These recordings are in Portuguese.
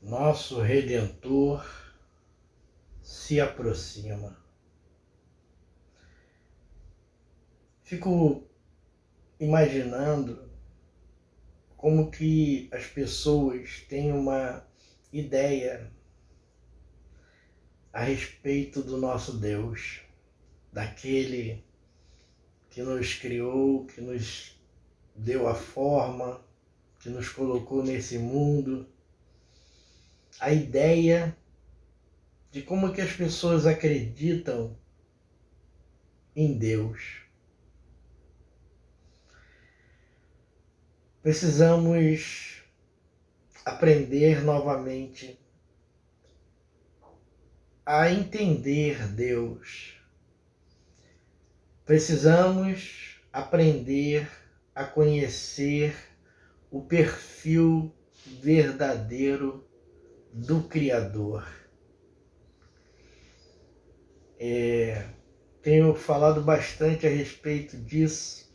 Nosso Redentor se aproxima. Fico imaginando como que as pessoas têm uma ideia a respeito do nosso Deus, daquele que nos criou, que nos deu a forma, que nos colocou nesse mundo. A ideia de como que as pessoas acreditam em Deus. Precisamos aprender novamente a entender Deus. Precisamos aprender a conhecer o perfil verdadeiro do Criador. Tenho falado bastante a respeito disso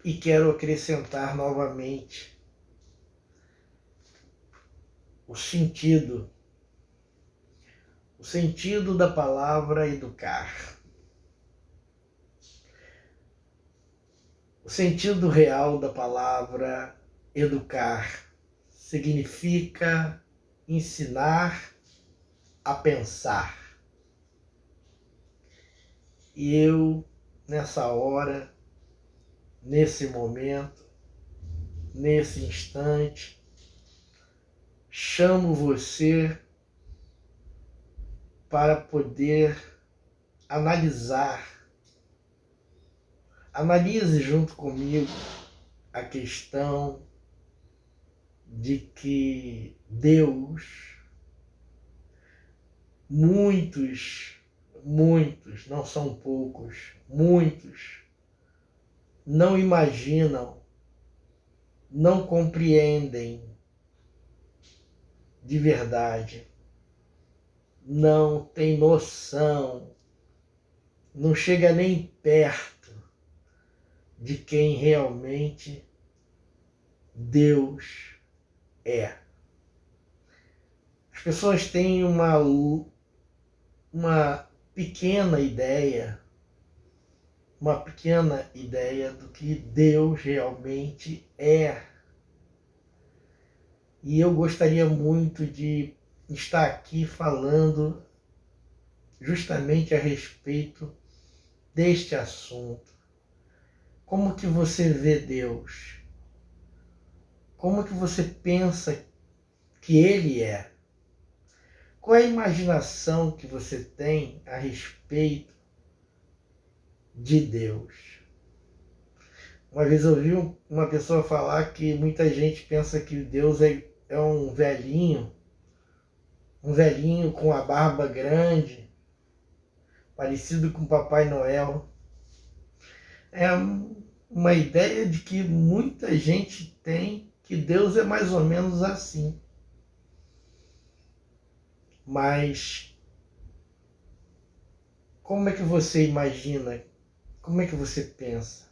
e quero acrescentar novamente o sentido da palavra educar. O sentido real da palavra educar significa ensinar a pensar. E eu, nessa hora, nesse momento, nesse instante, chamo você para poder analisar. Analise junto comigo a questão de que Deus, muitos, não são poucos, muitos, não imaginam, não compreendem de verdade, não tem noção, não chega nem perto de quem realmente Deus é. As pessoas têm uma pequena ideia do que Deus realmente é. E eu gostaria muito de estar aqui falando justamente a respeito deste assunto. Como que você vê Deus? Como que você pensa que Ele é? Qual é a imaginação que você tem a respeito de Deus? Uma vez eu ouvi uma pessoa falar que muita gente pensa que Deus é um velhinho com a barba grande, parecido com Papai Noel. É uma ideia de que muita gente tem que Deus é mais ou menos assim. Mas como é que você imagina? Como é que você pensa?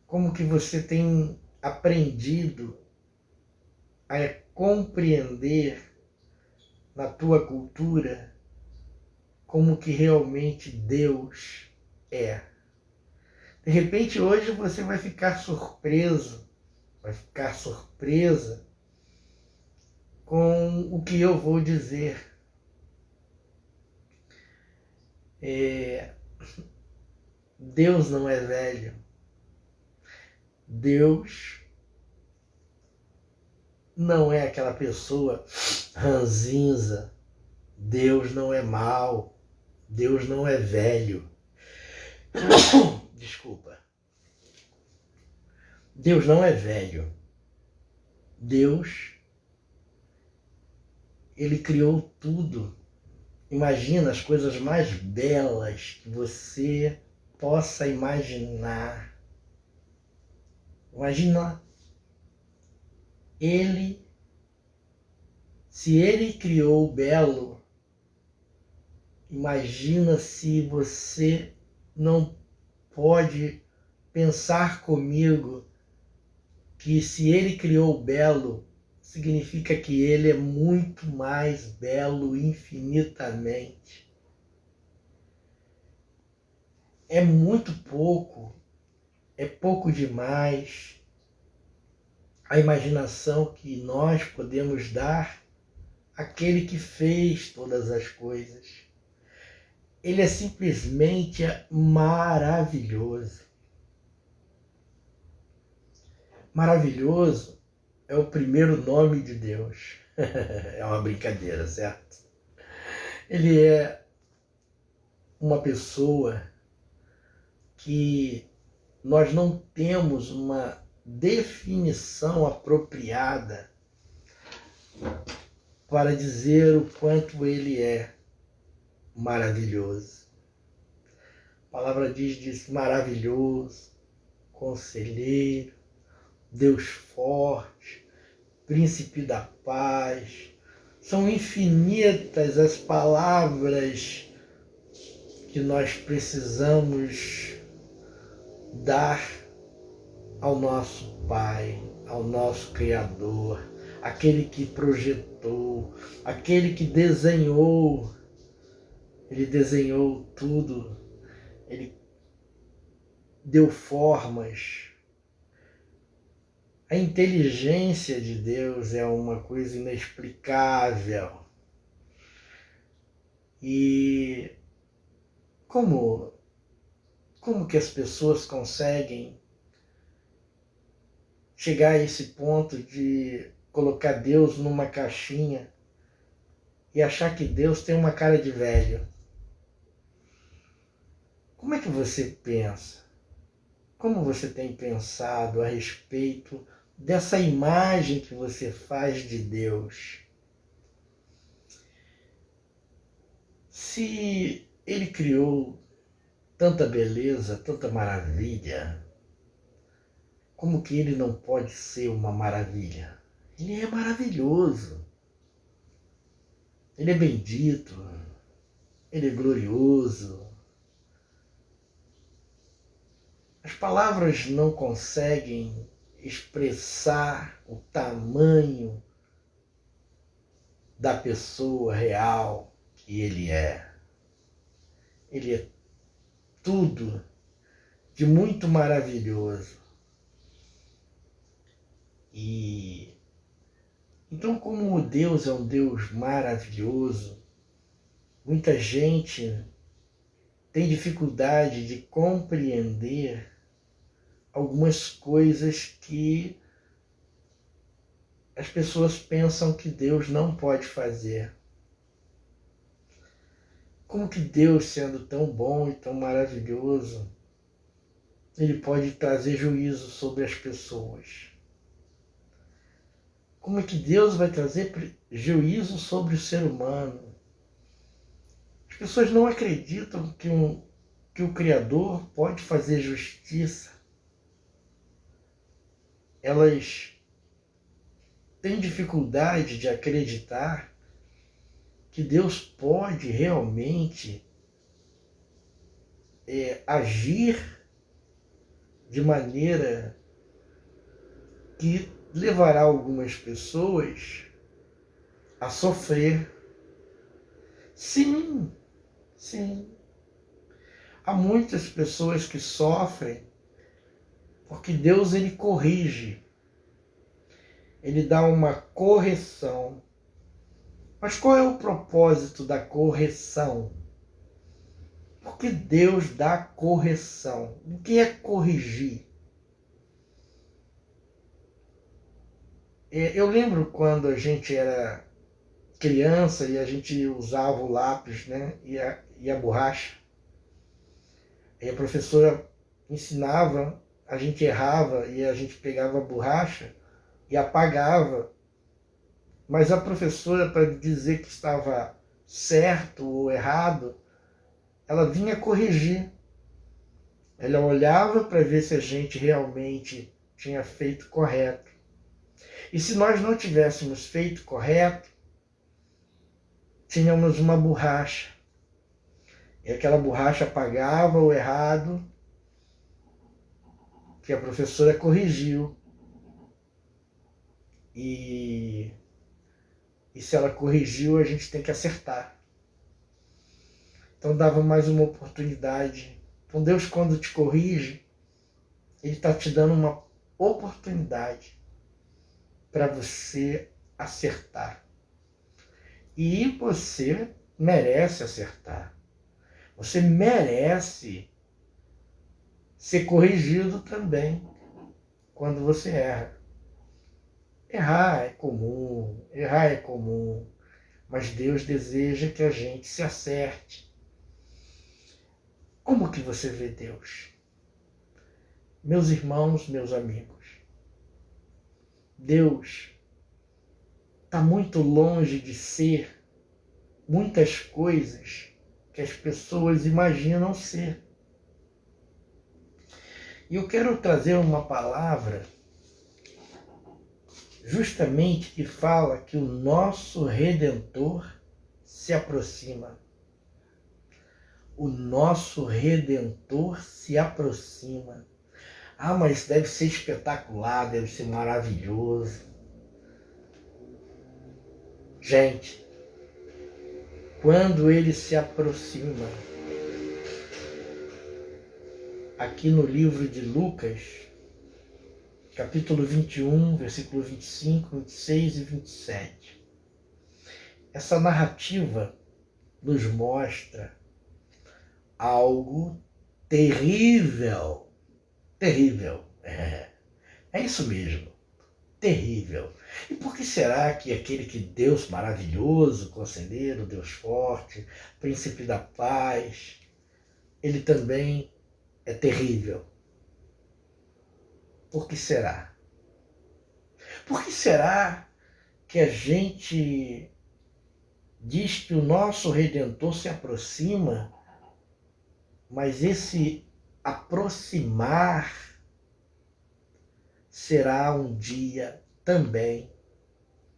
Como que você tem aprendido a compreender na tua cultura como que realmente Deus é? De repente hoje você vai ficar surpresa com o que eu vou dizer. Deus não é velho. Deus não é aquela pessoa ranzinza. Deus não é mau. Deus não é velho. Desculpa. Deus não é velho. Deus, Ele criou tudo. Imagina as coisas mais belas que você possa imaginar. Imagina se Ele criou o belo, imagina se você não pode pensar comigo que se ele criou o belo, significa que ele é muito mais belo infinitamente. É muito pouco, é pouco demais a imaginação que nós podemos dar àquele que fez todas as coisas. Ele é simplesmente maravilhoso. Maravilhoso é o primeiro nome de Deus. É uma brincadeira, certo? Ele é uma pessoa que nós não temos uma definição apropriada para dizer o quanto ele é maravilhoso. A palavra diz maravilhoso, conselheiro, Deus forte, príncipe da paz. São infinitas as palavras que nós precisamos dar ao nosso Pai, ao nosso Criador, aquele que projetou, aquele que desenhou. Ele desenhou tudo, ele deu formas. A inteligência de Deus é uma coisa inexplicável. E como que as pessoas conseguem chegar a esse ponto de colocar Deus numa caixinha e achar que Deus tem uma cara de velho? Como é que você pensa? Como você tem pensado a respeito dessa imagem que você faz de Deus? Se ele criou tanta beleza, tanta maravilha, como que ele não pode ser uma maravilha? Ele é maravilhoso. Ele é bendito. Ele é glorioso. As palavras não conseguem expressar o tamanho da pessoa real que ele é. Ele é tudo de muito maravilhoso. E então, como Deus é um Deus maravilhoso, muita gente tem dificuldade de compreender algumas coisas que as pessoas pensam que Deus não pode fazer. Como que Deus, sendo tão bom e tão maravilhoso, ele pode trazer juízo sobre as pessoas? Como é que Deus vai trazer juízo sobre o ser humano? As pessoas não acreditam que o Criador pode fazer justiça. Elas têm dificuldade de acreditar que Deus pode realmente agir de maneira que levará algumas pessoas a sofrer. Sim, sim. Há muitas pessoas que sofrem porque Deus, ele corrige. Ele dá uma correção. Mas qual é o propósito da correção? Por que Deus dá correção? O que é corrigir? Eu lembro quando a gente era criança e a gente usava o lápis, né, e a borracha. E a professora ensinava, a gente errava e a gente pegava a borracha e apagava. Mas a professora, para dizer que estava certo ou errado, ela vinha corrigir. Ela olhava para ver se a gente realmente tinha feito correto. E se nós não tivéssemos feito correto, tínhamos uma borracha. E aquela borracha apagava o errado que a professora corrigiu. e se ela corrigiu, a gente tem que acertar. Então dava mais uma oportunidade. Então Deus, quando te corrige, Ele está te dando uma oportunidade para você acertar. E você merece acertar. Você merece ser corrigido também quando você erra. Errar é comum, mas Deus deseja que a gente se acerte. Como que você vê Deus? Meus irmãos, meus amigos, Deus está muito longe de ser muitas coisas que as pessoas imaginam ser. E eu quero trazer uma palavra justamente que fala que o nosso Redentor se aproxima. O nosso Redentor se aproxima. Ah, mas deve ser espetacular, deve ser maravilhoso. Gente, quando ele se aproxima, aqui no livro de Lucas, capítulo 21, versículo 25, 26 e 27, essa narrativa nos mostra algo terrível. Terrível. É isso mesmo. Terrível. E por que será que aquele que Deus maravilhoso, conselheiro, Deus forte, príncipe da paz, ele também é terrível? Por que será? Por que será que a gente diz que o nosso Redentor se aproxima, mas esse aproximar será um dia também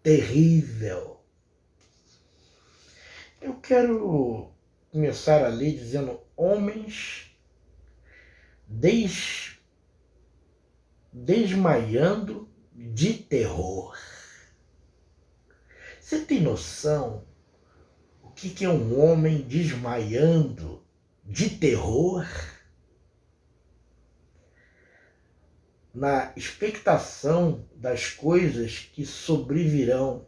terrível? Eu quero começar a ler dizendo: homens desmaiando de terror. Você tem noção o que é um homem desmaiando de terror? Na expectação das coisas que sobrevirão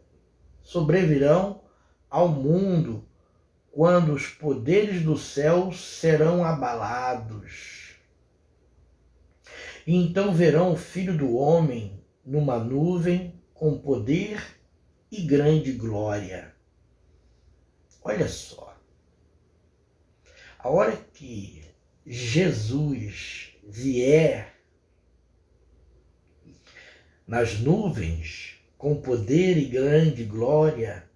ao mundo quando os poderes do céu serão abalados. E então verão o Filho do Homem numa nuvem com poder e grande glória. Olha só, a hora que Jesus vier nas nuvens com poder e grande glória,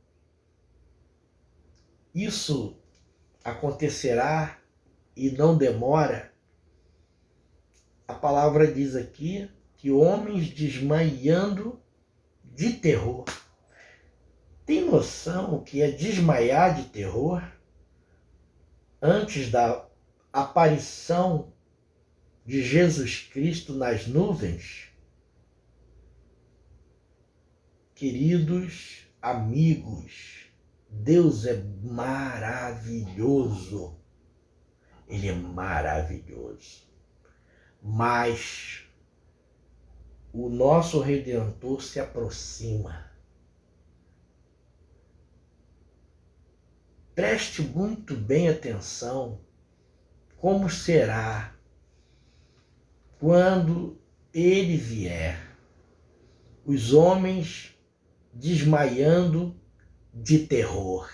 isso acontecerá e não demora. A palavra diz aqui que homens desmaiando de terror. Tem noção o que é desmaiar de terror? Antes da aparição de Jesus Cristo nas nuvens? Queridos amigos, Deus é maravilhoso. Ele é maravilhoso. Mas o nosso Redentor se aproxima. Preste muito bem atenção como será quando ele vier. Os homens desmaiando de terror.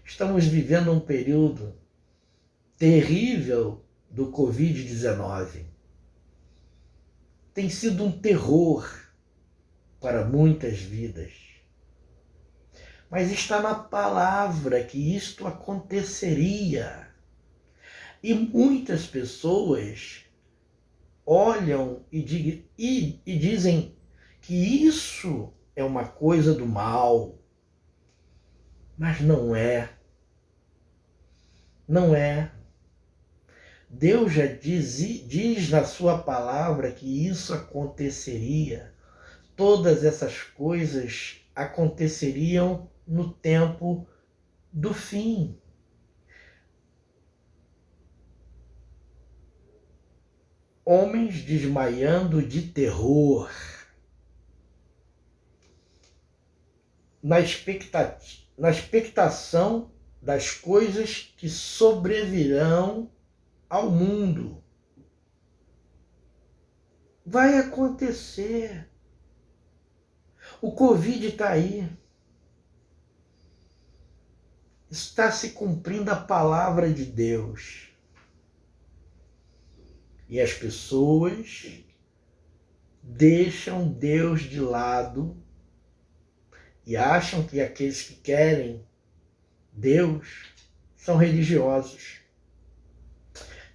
Estamos vivendo um período terrível do Covid-19. Tem sido um terror para muitas vidas. Mas está na palavra que isto aconteceria. E muitas pessoas olham e dizem que isso é uma coisa do mal. Mas não é. Não é. Deus já diz na sua palavra que isso aconteceria. todas essas coisas aconteceriam no tempo do fim. Homens desmaiando de terror, na expectação das coisas que sobrevirão ao mundo. Vai acontecer. O Covid está aí. Está se cumprindo a palavra de Deus. E as pessoas deixam Deus de lado e acham que aqueles que querem Deus são religiosos.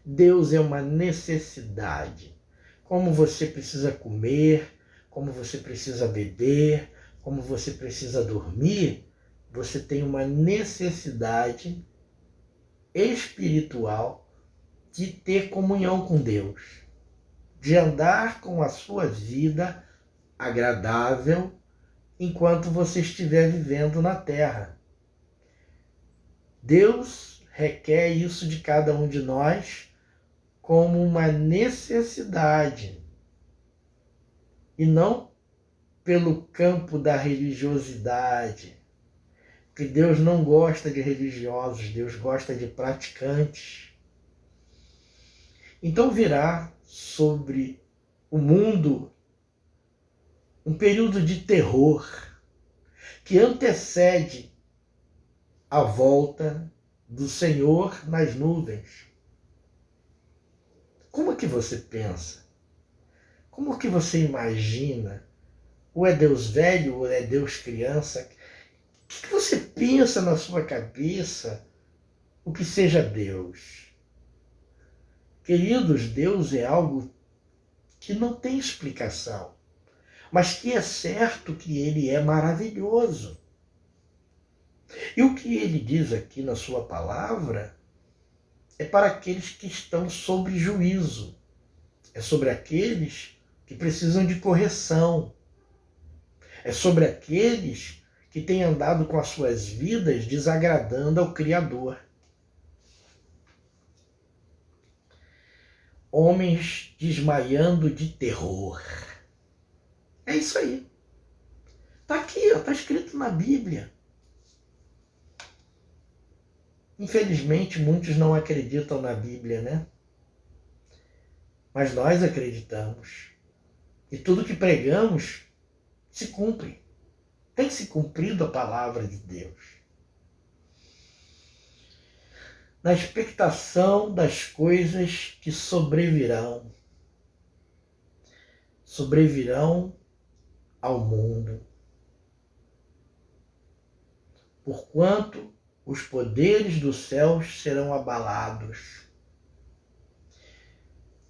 Deus é uma necessidade. Como você precisa comer, como você precisa beber, como você precisa dormir, você tem uma necessidade espiritual de ter comunhão com Deus, de andar com a sua vida agradável enquanto você estiver vivendo na terra. Deus requer isso de cada um de nós como uma necessidade e não pelo campo da religiosidade. Porque Deus não gosta de religiosos, Deus gosta de praticantes. Então virá sobre o mundo um período de terror que antecede a volta do Senhor nas nuvens. Como é que você pensa? Como é que você imagina? Ou é Deus velho ou é Deus criança? O que você pensa na sua cabeça o que seja Deus? Queridos, Deus é algo que não tem explicação, mas que é certo que Ele é maravilhoso. E o que Ele diz aqui na sua palavra é para aqueles que estão sob juízo, é sobre aqueles que precisam de correção, é sobre aqueles que têm andado com as suas vidas desagradando ao Criador. Homens desmaiando de terror. É isso aí. Está aqui, está escrito na Bíblia. Infelizmente, muitos não acreditam na Bíblia, né? Mas nós acreditamos. E tudo que pregamos se cumpre. Tem se cumprido a palavra de Deus. Na expectação das coisas que sobrevirão ao mundo. Porquanto os poderes dos céus serão abalados.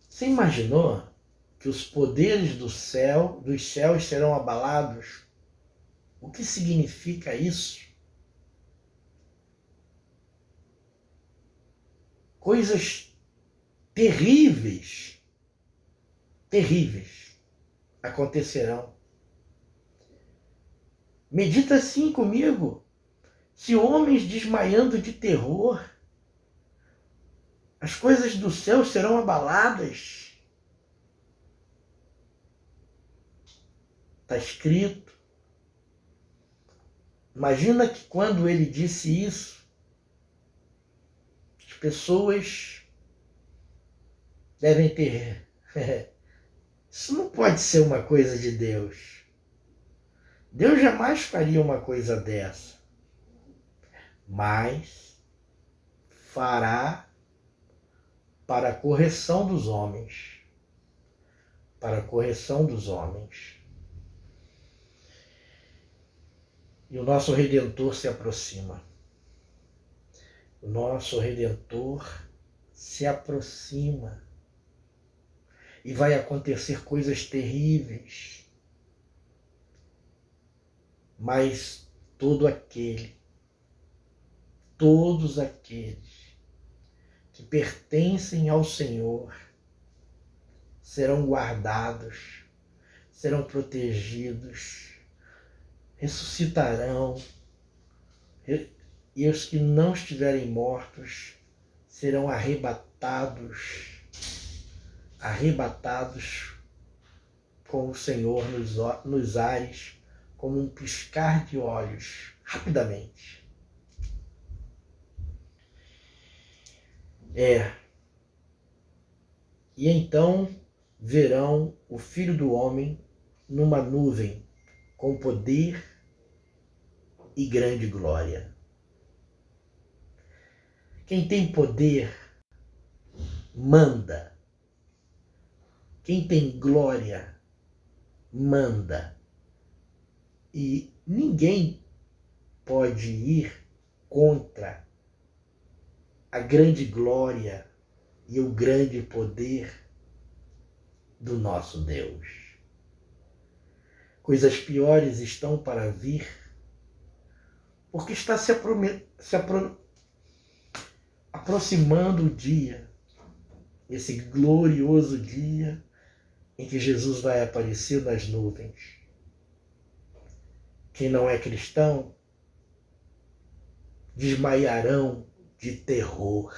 Você imaginou que os poderes dos céus serão abalados? O que significa isso? Coisas terríveis acontecerão. Medita assim comigo. Se homens desmaiando de terror, as coisas do céu serão abaladas. Está escrito. Imagina que quando ele disse isso, as pessoas devem ter... Isso não pode ser uma coisa de Deus. Deus jamais faria uma coisa dessa. Mas fará para a correção dos homens. Para a correção dos homens. E o nosso Redentor se aproxima. O nosso Redentor se aproxima. E vai acontecer coisas terríveis. Mas todos aqueles que pertencem ao Senhor serão guardados, serão protegidos, ressuscitarão, e os que não estiverem mortos serão arrebatados com o Senhor nos ares, como um piscar de olhos, rapidamente. E então verão o Filho do Homem numa nuvem, com poder e grande glória. Quem tem poder, manda. Quem tem glória, manda. E ninguém pode ir contra a grande glória e o grande poder do nosso Deus. Coisas piores estão para vir, porque está se aproximando o dia, esse glorioso dia em que Jesus vai aparecer nas nuvens. Quem não é cristão desmaiarão de terror.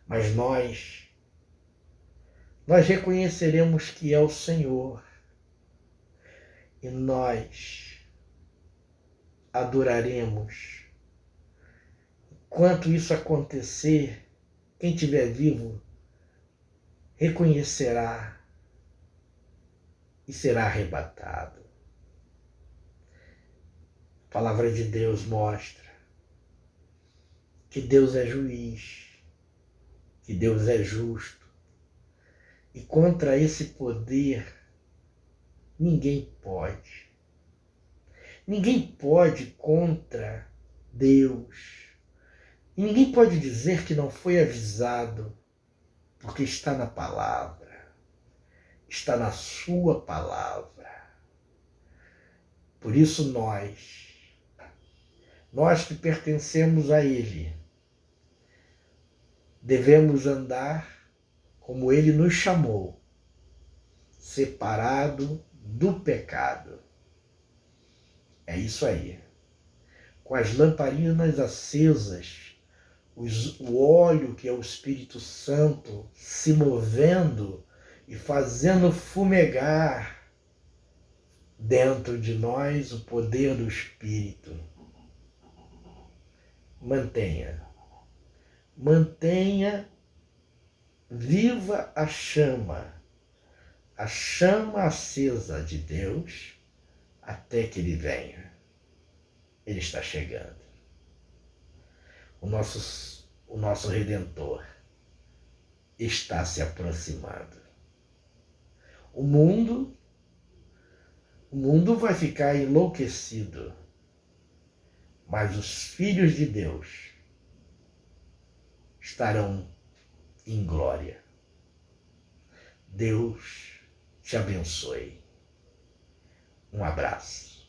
Mas nós reconheceremos que é o Senhor e nós adoraremos. Enquanto isso acontecer, quem estiver vivo reconhecerá e será arrebatado. A palavra de Deus mostra que Deus é juiz, que Deus é justo, e contra esse poder ninguém pode. Ninguém pode contra Deus. E ninguém pode dizer que não foi avisado, porque está na palavra, está na sua palavra. Por isso nós que pertencemos a Ele, devemos andar como Ele nos chamou, separado do pecado. É isso aí. Com as lamparinas acesas, o óleo que é o Espírito Santo se movendo e fazendo fumegar dentro de nós o poder do Espírito. Mantenha viva a chama acesa de Deus até que Ele venha. Ele está chegando. O nosso Redentor está se aproximando. O mundo vai ficar enlouquecido, mas os filhos de Deus estarão em glória. Deus te abençoe. Um abraço.